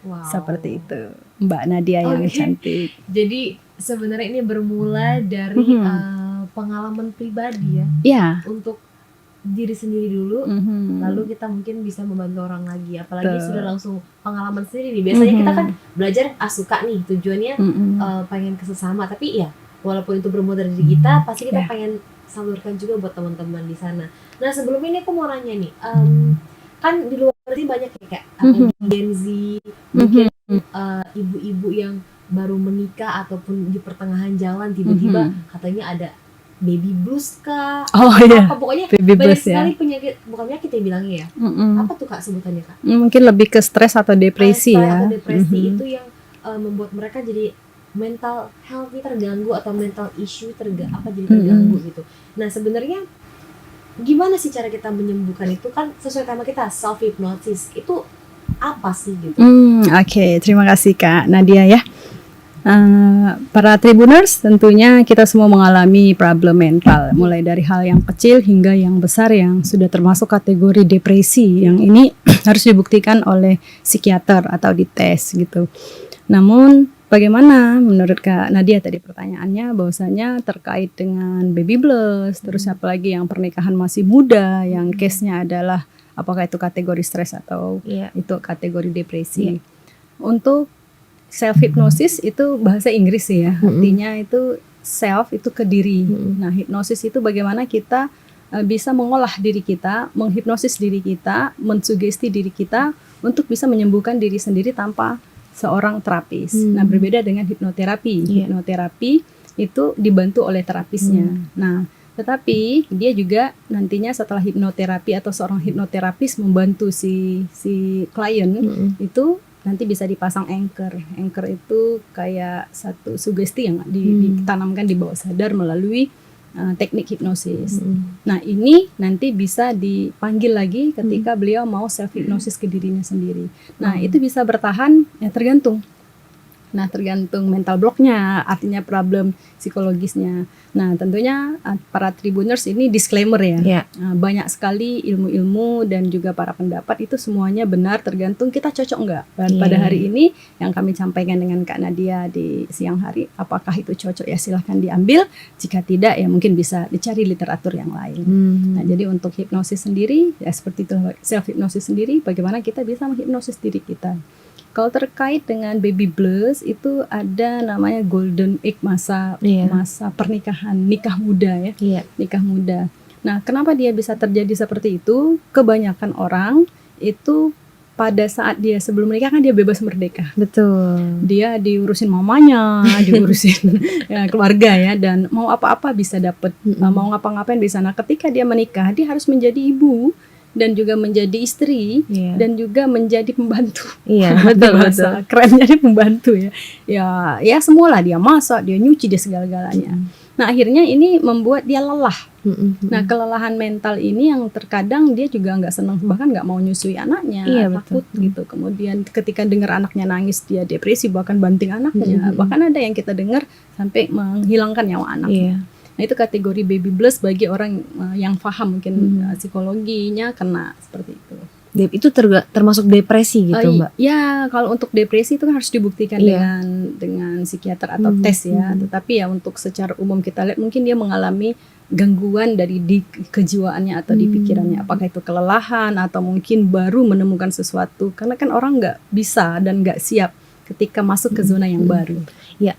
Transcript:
Wow. Seperti itu, Mbak Nadia yang cantik. Jadi sebenarnya ini bermula dari pengalaman pribadi ya. Iya. Untuk diri sendiri dulu, lalu kita mungkin bisa membantu orang lagi. Apalagi sudah langsung pengalaman sendiri nih. Biasanya kita kan belajar suka nih, tujuannya pengen ke sesama. Tapi ya walaupun itu bermula dari diri kita, pasti kita pengen salurkan juga buat teman-teman di sana. Nah sebelum ini aku mau nanya nih, kan di luar negeri banyak ya kayak Gen Z, mungkin ibu-ibu yang baru menikah ataupun di pertengahan jalan tiba-tiba katanya ada baby blues kah? Pokoknya baby banyak sekali penyakit, bukan penyakit ya bilangnya ya. Apa tuh Kak sebutannya Kak? Mungkin lebih ke stres atau depresi ya. Atau depresi itu yang membuat mereka jadi mental health terganggu atau mental issue jadi terganggu gitu. Nah sebenarnya gimana sih cara kita menyembuhkan itu, kan sesuai tema kita self hypnosis itu apa sih gitu? Oke, terima kasih Kak Nadia ya. Para Tribuners, tentunya kita semua mengalami problem mental, mulai dari hal yang kecil hingga yang besar yang sudah termasuk kategori depresi, yang ini harus dibuktikan oleh psikiater atau dites gitu. Namun bagaimana menurut Kak Nadia tadi pertanyaannya, bahwasanya terkait dengan baby blues, terus apalagi yang pernikahan masih muda, yang case-nya adalah apakah itu kategori stres atau itu kategori depresi. Untuk self hypnosis itu bahasa Inggris ya, artinya itu self itu ke diri. Nah, hipnosis itu bagaimana kita bisa mengolah diri kita, menghipnosis diri kita, mensugesti diri kita untuk bisa menyembuhkan diri sendiri tanpa seorang terapis. Nah, berbeda dengan hipnoterapi. Hipnoterapi itu dibantu oleh terapisnya. Nah, tetapi dia juga nantinya setelah hipnoterapi atau seorang hipnoterapis membantu si klien itu nanti bisa dipasang anchor. Anchor itu kayak satu sugesti yang ditanamkan di bawah sadar melalui teknik hipnosis. Nah, ini nanti bisa dipanggil lagi ketika beliau mau self hipnosis ke dirinya sendiri. Nah, itu bisa bertahan ya tergantung. Nah, tergantung mental blocknya, artinya problem psikologisnya. Nah, tentunya para Tribuners ini disclaimer ya. Banyak sekali ilmu-ilmu dan juga para pendapat itu semuanya benar, tergantung kita cocok enggak. Dan pada hari ini yang kami sampaikan dengan Kak Nadia di siang hari, apakah itu cocok ya silahkan diambil. Jika tidak ya mungkin bisa dicari literatur yang lain. Nah, jadi untuk hipnosis sendiri ya seperti itu, self hipnosis sendiri, bagaimana kita bisa menghipnosis diri kita. Kalau terkait dengan baby blues itu ada namanya golden age, masa pernikahan, nikah muda ya. Nikah muda. Nah, kenapa dia bisa terjadi seperti itu? Kebanyakan orang itu pada saat dia sebelum menikah kan dia bebas merdeka. Betul. Dia diurusin mamanya, diurusin ya, keluarga ya, dan mau apa-apa bisa dapat, mau ngapa-ngapain bisa. Nah, ketika dia menikah, dia harus menjadi ibu dan juga menjadi istri dan juga menjadi pembantu. Betul. Keren jadi pembantu ya. Ya semualah, dia masak, dia nyuci, dia segala-galanya. Nah, akhirnya ini membuat dia lelah. Nah, kelelahan mental ini yang terkadang dia juga nggak senang, bahkan nggak mau nyusui anaknya, takut gitu. Kemudian ketika dengar anaknya nangis dia depresi, bahkan banting anaknya. Bahkan ada yang kita dengar sampai menghilangkan nyawa anaknya. Nah, itu kategori baby blues bagi orang yang paham mungkin psikologinya kena seperti itu. Itu termasuk depresi gitu, Mbak? Ya, kalau untuk depresi itu kan harus dibuktikan dengan psikiater atau tes ya. Tetapi ya untuk secara umum kita lihat mungkin dia mengalami gangguan dari di kejiwaannya atau di pikirannya. Apakah itu kelelahan atau mungkin baru menemukan sesuatu. Karena kan orang nggak bisa dan nggak siap ketika masuk ke zona yang baru. Ya.